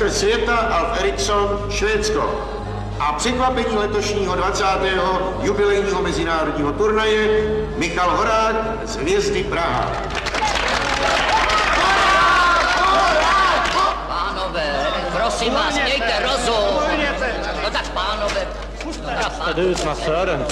mistr světa Alf Eriksson, Švédsko. A překvapení letošního 20. jubilejního mezinárodního turnaje Michal Horák z Hvězdy Praha. Pánové, prosím vás, mějte rozum. No tak pánové. Tady už na Sören.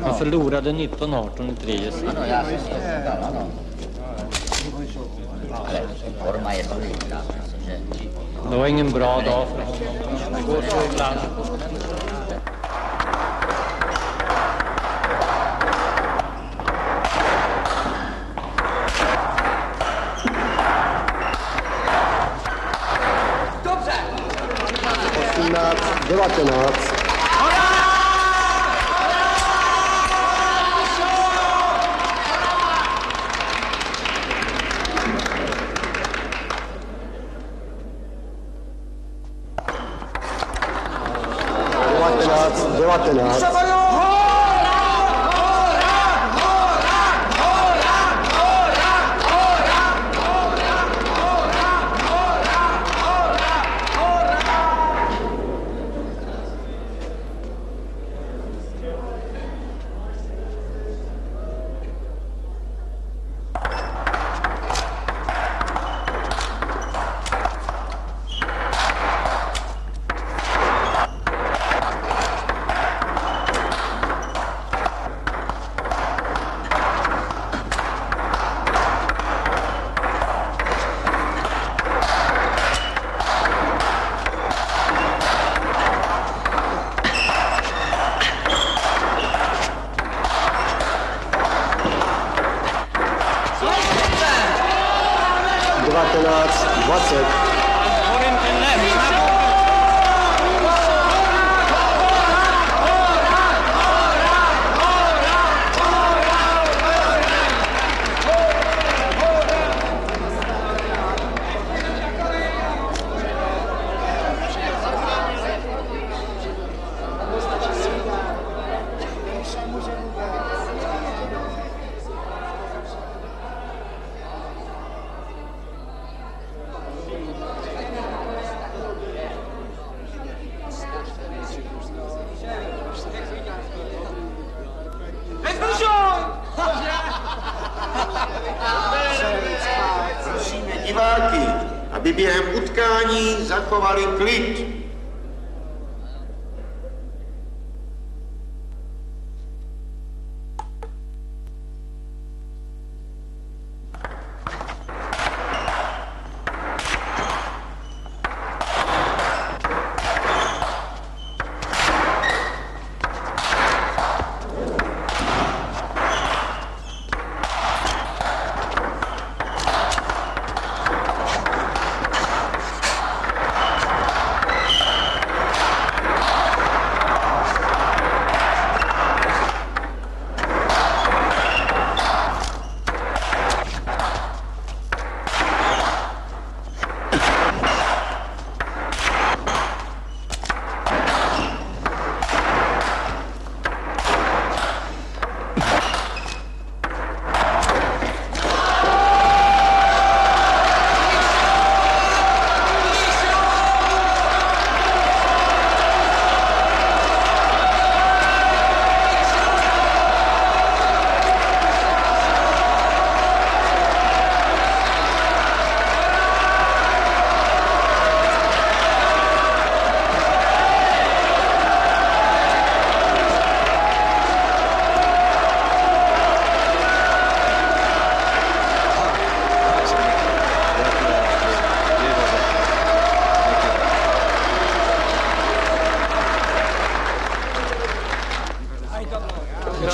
Han förlorade 19-18 i tredje set. Ano, já jsem to říkal, ano. Ale forma je dobrá, protože... Det var ingen bra dag för honom. Det går så ibland. Dobře! 18, 19. Diváky, aby během utkání zachovali klid.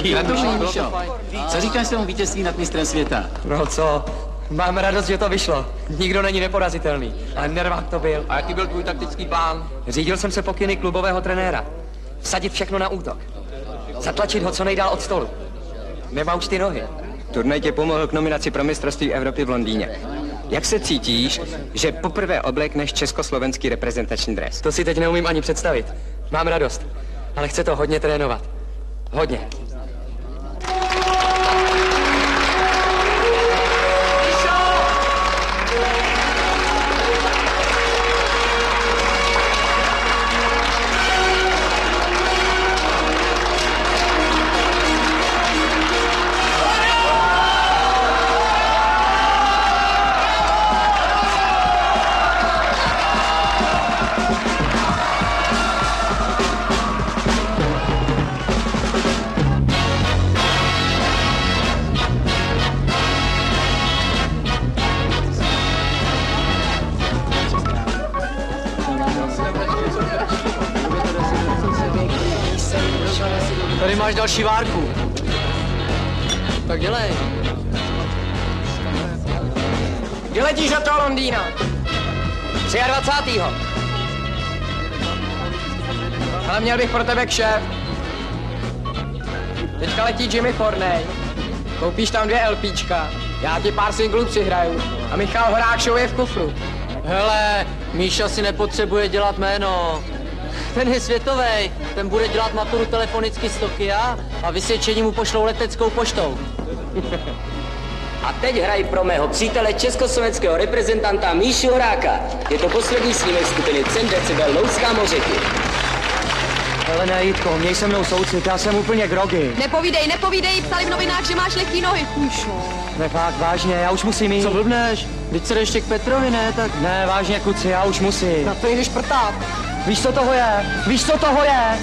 Gratuluji, Míšo. Co říkáš tomu vítězství nad mistrem světa? No co, mám radost, že to vyšlo. Nikdo není neporazitelný, ale nervák to byl. A jaký byl tvůj taktický plán? Řídil jsem se pokyny klubového trenéra. Vsadit všechno na útok. Zatlačit ho co nejdál od stolu. Nemá už ty nohy. Turnaj tě pomohl k nominaci pro mistrovství Evropy v Londýně. Jak se cítíš, že poprvé oblékneš československý reprezentační dres? To si teď neumím ani představit. Mám radost. ale chce to hodně trénovat. Hodně. Tady máš další várku. Tak dělej. Kdy letíš do toho Londýna? 23. Ale měl bych pro tebe kšef. Teďka letí Jimmy Forney. Koupíš tam 2 LPčka. Já ti pár singlů přihraju. A Michal Horák show je v kufru. Hele, Míša si nepotřebuje dělat jméno. Ten je světovej, ten bude dělat maturu telefonicky z Tokia a vysvědčení mu pošlou leteckou poštou. A teď hraj pro mého přítele československého reprezentanta Míšu Horáka. Je to poslední snímek skupiny Cent Decibel Lounská Mořiky. Ale ne, Jitko, měj se mnou soucit, já jsem úplně grogy. Nepovídej, psali v novinách, že máš lehký nohy, chůjšo. Ne, fakt, vážně, já už musím jít. Co blbneš? Teď se ještě k Petrovi, ne? Tak Ne, vážně, kluci, já už musím. na to jdeš prtát. Víš, co toho je? Víš, co toho je?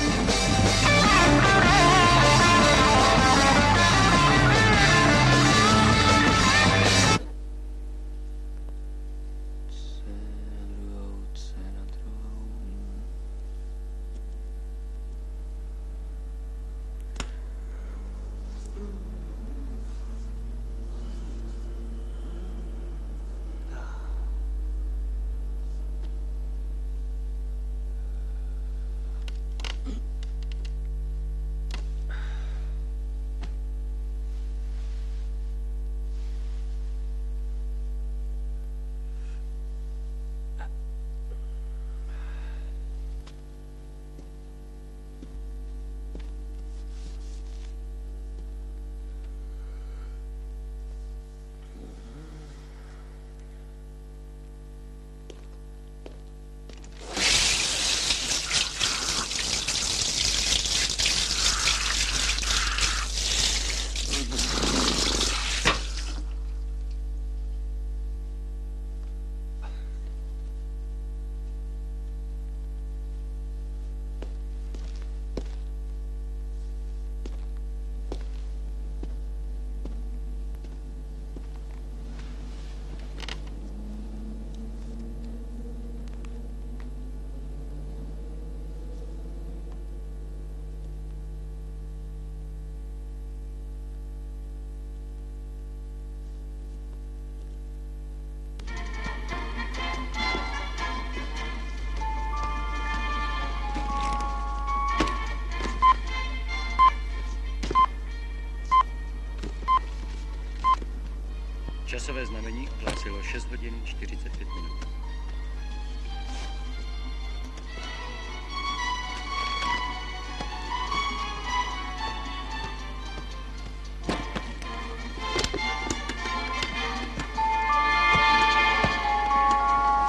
Časové znamení ohlásilo 6 hodin 45 minut.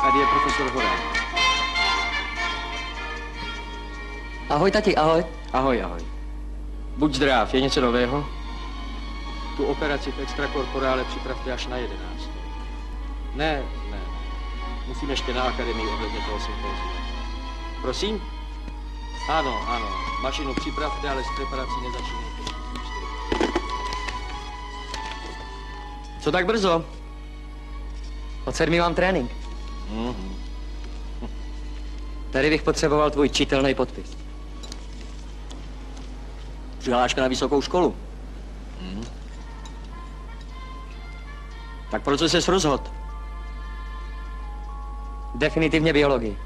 Tady je profesor Horák. Ahoj, tati, ahoj. Ahoj, ahoj. Buď zdrav, je něco nového? Tu operaci v extrakorporále připravte až na 11. Ne. Musím ještě na akademii ohledně toho sympózia. Prosím? Ano. Mašinu připravte, ale s preparací nezačínejte. Co tak brzo? Od 7 mám trénink. Tady bych potřeboval tvůj čitelný podpis. Přihláška na vysokou školu. Tak proč jsi rozhodl? Definitivně biologii.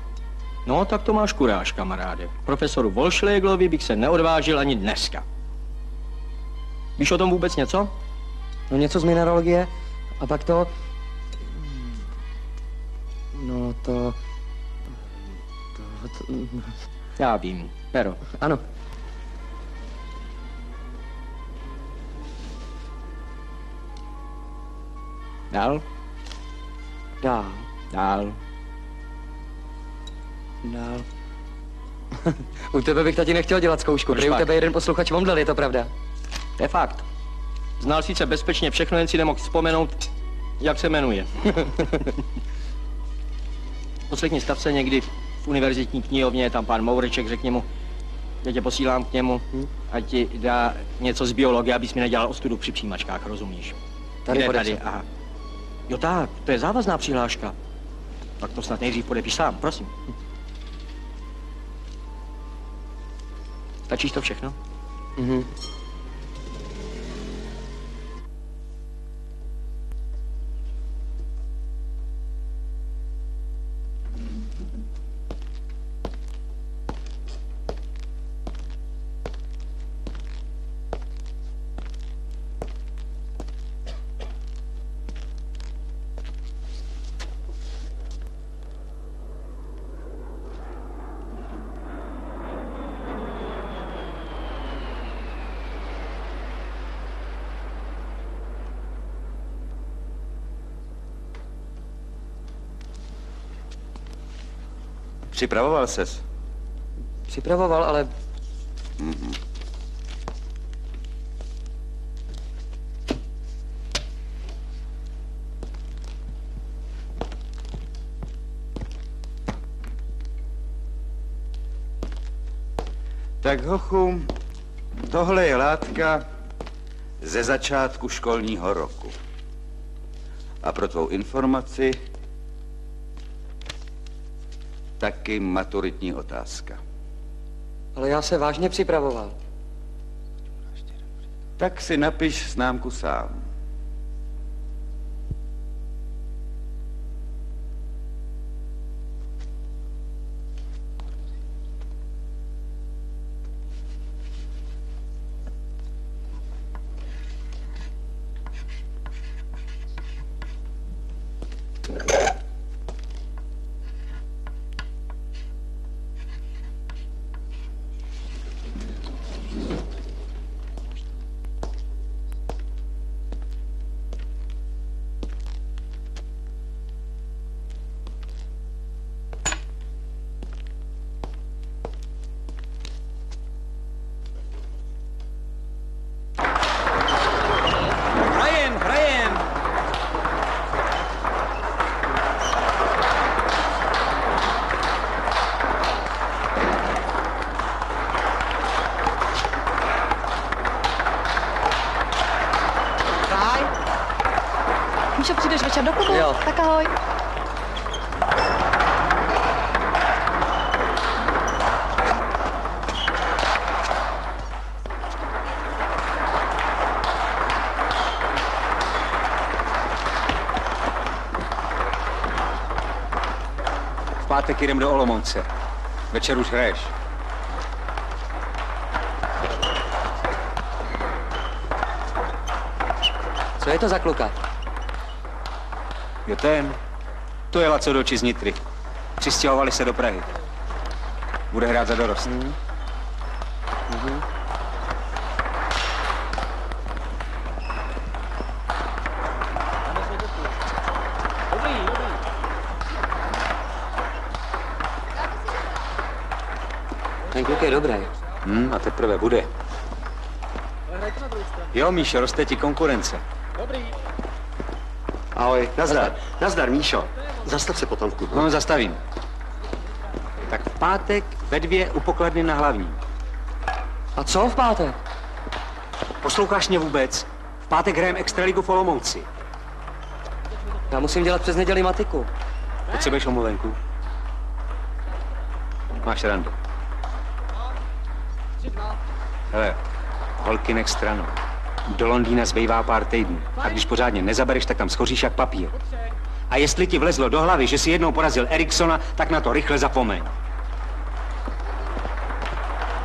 No, tak to máš kuráž, kamaráde. Profesoru Volšleglovi bych se neodvážil ani dneska. Víš o tom vůbec něco? No něco z mineralogie a pak to... Já vím, pero. Ano, Dál. Dál. Dál. Dál. U tebe bych tati nechtěl dělat zkoušku. Prý u tebe jeden posluchač omdlel, je to pravda? To je fakt. Znal sice bezpečně všechno, jen si nemohl vzpomenout, jak se jmenuje. Poslechni, stav se někdy v univerzitní knihovně, je tam pán Moureček, řekni mu, já tě posílám k němu, ať ti dá něco z biologie, abys mi nedělal ostudu při přijímačkách, rozumíš? Tady, aha. Jo tak, to je závazná přihláška. Tak to snad nejdřív podepiš sám, prosím. Stačíš to všechno? Mhm. Připravoval ses? Připravoval, ale... Tak hochu, tohle je látka ze začátku školního roku. A pro tvou informaci taky maturitní otázka. Ale já se vážně připravoval. Tak si napiš známku sám. Míšo, přijdeš večer do klubu? Jo. Tak ahoj. V pátek jdem do Olomouce. Večer už hraješ. Co je to za kluka? Jo ten. To je Laco Doči z Nitry. Přistěhovali se do Prahy. Bude hrát za dorost. Ten kluk je dobrý. A teprve bude. Jo, Míšo, roste ti konkurence. Ahoj, nazdar. Nazdar, Míšo. Zastav se potom v klubu. No, zastavím. Tak v pátek ve 2 u pokladny na Hlavní. A co v pátek? Posloucháš mě vůbec? V pátek hrajem extraligu v Olomouci. Já musím dělat přes neděli matiku. Potřebuješ omluvenku? Máš randu. Hele, holkynek stranou. Do Londýna zbývá pár týdnů. A když pořádně nezabereš, tak tam schoříš jak papír. A jestli ti vlezlo do hlavy, že si jednou porazil Eriksona, tak na to rychle zapomeň.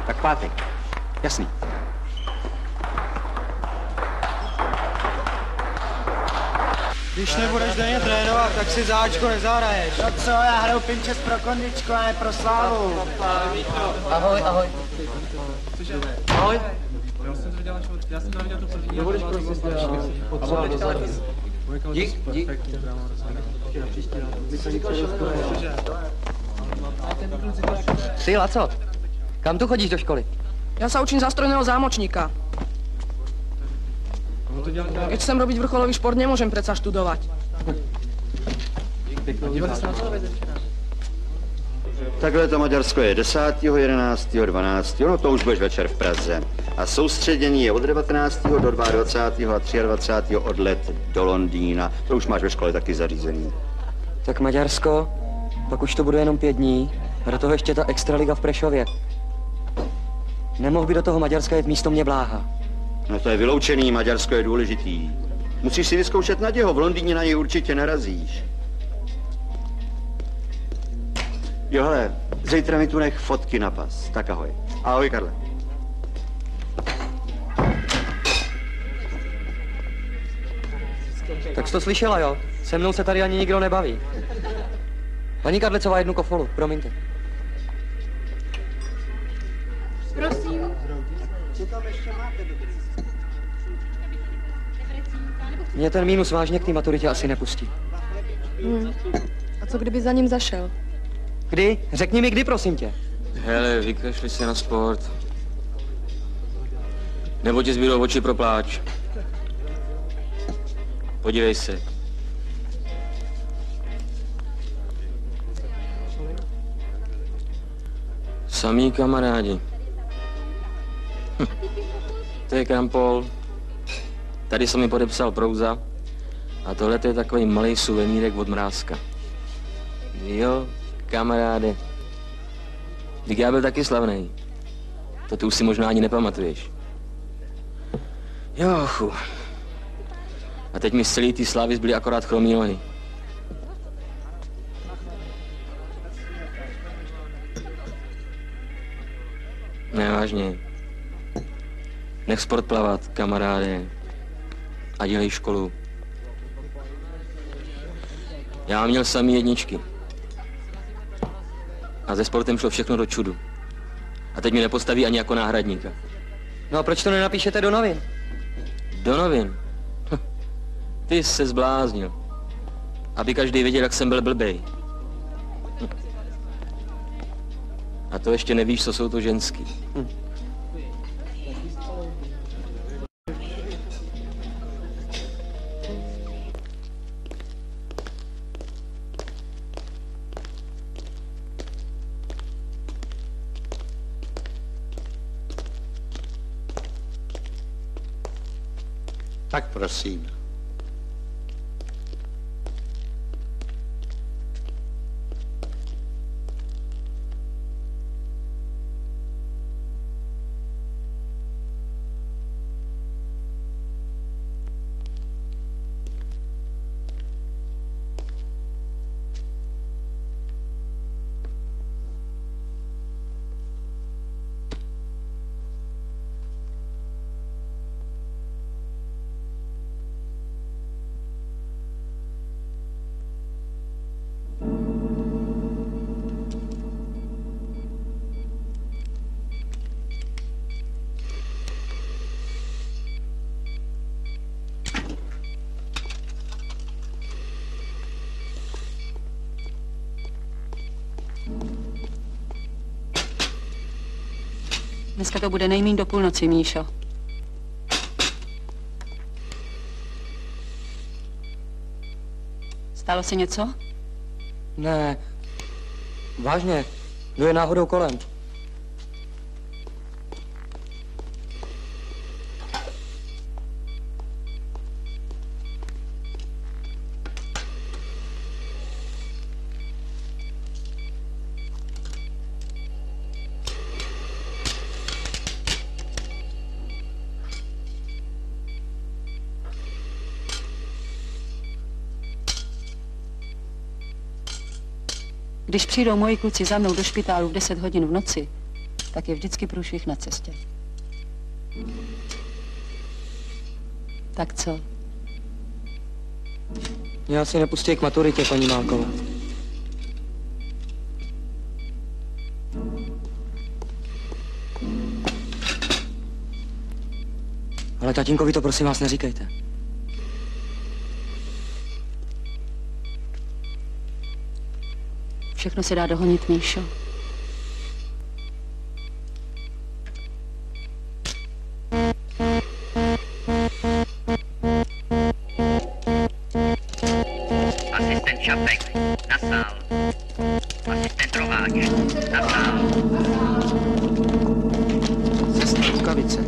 Tak pátek. Jasný. Když nebudeš denně trénovat, tak si záčko nezahraješ. No co, já hraju pinčes pro kondičku, a ne pro slávu. Ahoj, ahoj. Ahoj. Já jsem to viděl tu první. Nebudeš prostě potřeba dozadu. Dík. Ty, Laco, kam tu chodíš do školy? Ja sa učím za strojného zámočníka. Keď chcem robiť vrcholový šport, nemôžem predsa študovať. Takhle to Maďarsko je 10., 11., 12., no to už budeš večer v Praze. A soustředění je od 19. do 22. a 23. odlet do Londýna. To už máš ve škole taky zařízený. Tak Maďarsko, pak už to bude jenom 5 dní. A do toho ještě ta extraliga v Prešově. Nemohl by do toho Maďarska jet místo mě Bláha. No to je vyloučený, Maďarsko je důležitý. Musíš si vyzkoušet Naděho, v Londýně na něj určitě narazíš. Jo, hele, zítra mi tu nech fotky na pas. Tak ahoj. Ahoj, Karle. Tak jsi to slyšela, jo? Se mnou se tady ani nikdo nebaví. Paní Kadlecová, 1 kofolu, promiňte. Prosím. Mě ten mínus vážně k té maturitě asi nepustí. A co kdyby za ním zašel? Kdy? Řekni mi kdy, prosím tě. Hele, vykašli se na sport. Nebo ti zbydou oči pro pláč. Podívej se. Samí kamarádi. To je Krampol. Tady jsem mi podepsal Prouza. A tohle je takový malý suvenírek od Mrázka. Jo, kamaráde. Vždyť já byl taky slavnej. To ty už si možná ani nepamatuješ. Jochu. A teď mi z celý ty slávy zbyly akorát chromílony. Ne, vážně. Nech sport plavat, kamaráde. A dělej školu. Já měl samý 1. A se sportem šlo všechno do čudu. A teď mi nepostaví ani jako náhradníka. No a proč to nenapíšete do novin? Do novin? Ty jsi se zbláznil. Aby každý věděl, jak jsem byl blbej. A to ještě nevíš, co jsou to ženský. Tak prosím. Dneska to bude nejmíň do půlnoci, Míšo. Stalo se něco? Ne. Vážně. Kdo je náhodou kolem? Když přijdou moji kluci za mnou do špitálu v 10 hodin v noci, tak je vždycky průšvih na cestě. Tak co? Mě asi nepustí k maturitě, paní Málková. Ale tatínkovi to prosím vás neříkejte. Všechno se dá dohonit, Míšo. Asistent Čapek, na sál. Asistent Roháně, na sál. Sestra Rukavice.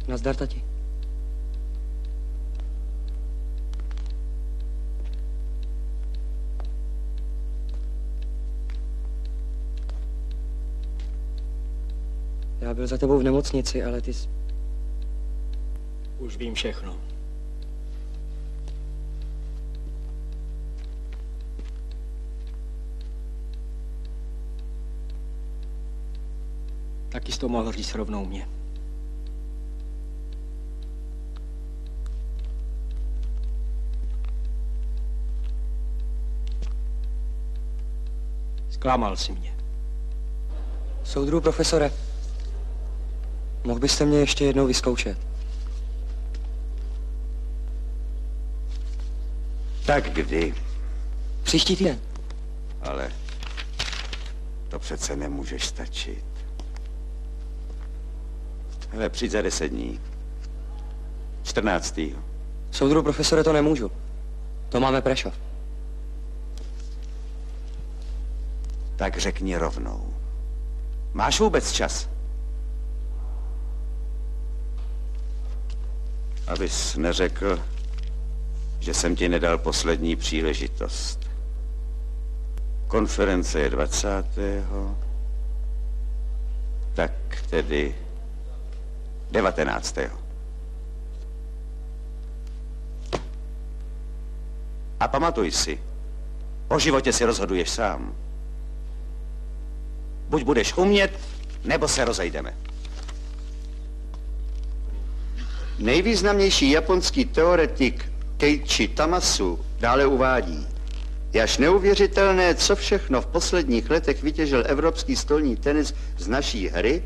Nazdar, tati. Já byl za tebou v nemocnici, ale ty jsi... Už vím všechno. Taky jsi to mohl říct rovnou mě. Zklamal jsi mě. Soudruhu profesore, mohl byste mě ještě jednou vyzkoušet? Tak kdy? Příští týden. Ale to přece nemůžeš stačit. Hele, přijď za 10 dní. 14. Soudruhu profesore, to nemůžu. To máme Prešov. Tak řekni rovnou. Máš vůbec čas? Abys neřekl, že jsem ti nedal poslední příležitost. Konference je 20. Tak tedy 19. A pamatuj si, o životě si rozhoduješ sám. Buď budeš umět, nebo se rozejdeme. Nejvýznamnější japonský teoretik Keiichi Tamasu dále uvádí: je až neuvěřitelné, co všechno v posledních letech vytěžil evropský stolní tenis z naší hry,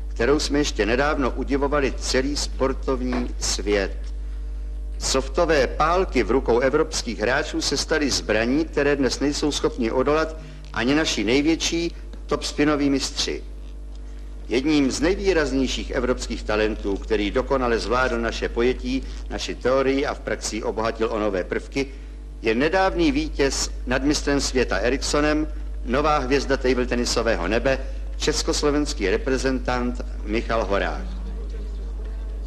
kterou jsme ještě nedávno udivovali celý sportovní svět. Softové pálky v rukou evropských hráčů se staly zbraní, které dnes nejsou schopni odolat ani naši největší top-spinoví mistři. Jedním z nejvýraznějších evropských talentů, který dokonale zvládl naše pojetí, naši teorii a v praxi obohatil o nové prvky, je nedávný vítěz nad mistrem světa Eriksonem, nová hvězda table tenisového nebe, československý reprezentant Michal Horák.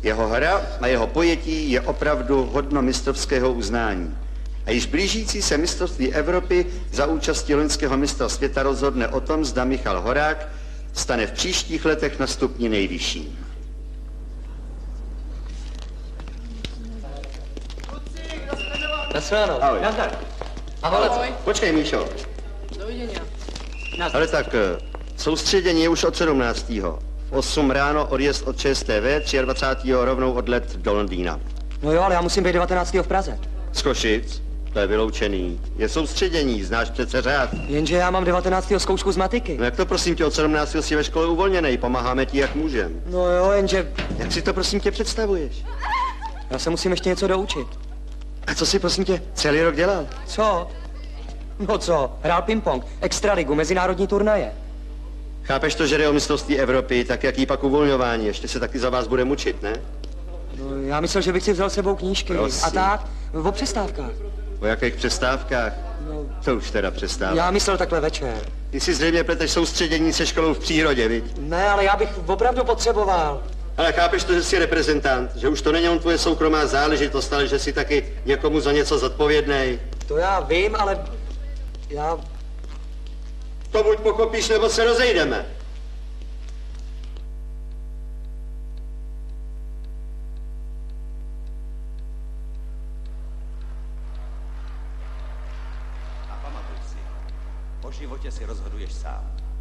Jeho hra a jeho pojetí je opravdu hodno mistrovského uznání. A již blížící se mistrovství Evropy za účasti loňského mistra světa rozhodne o tom, zda Michal Horák stane v příštích letech na stupni nejvyšším. Naschledanou. Ahoj. Nazdar. Ahoj. Počkej, Míšo. Dovidění. Ale tak soustředění je už od 17. V 8 ráno odjezd od ČSTV, 23. rovnou odlet do Londýna. No jo, ale já musím být 19. v Praze. Z Košic? To je vyloučený. Je soustředění, znáš přece řád. Jenže já mám 19. zkoušku z matiky. No jak to prosím tě, od 17. jsi ve škole uvolněnej, pomáháme ti jak můžem. No jo, jenže... Jak si to prosím tě představuješ? Já se musím ještě něco doučit. A co jsi prosím tě celý rok dělal? Co? No co, hrál ping-pong, extraligu, mezinárodní turnaje. Chápeš to, že jde o mistrovství Evropy, tak jaký pak uvolňování? Ještě se taky za vás bude mučit, ne? No, já myslel, že bych si vzal sebou knížky. Prosím. A tak, o přestávkách. O jakých přestávkách? No, To už teda přestávka. já myslel takhle večer. Ty si zřejmě pleteš soustředění se školou v přírodě, viď? Ne, ale já bych opravdu potřeboval. Ale chápeš to, že jsi reprezentant, že už to není jen tvoje soukromá záležitost, ale že jsi taky někomu za něco zodpovědnej. To já vím, ale já... To buď pochopíš, nebo se rozejdeme. životě si rozhoduješ sám.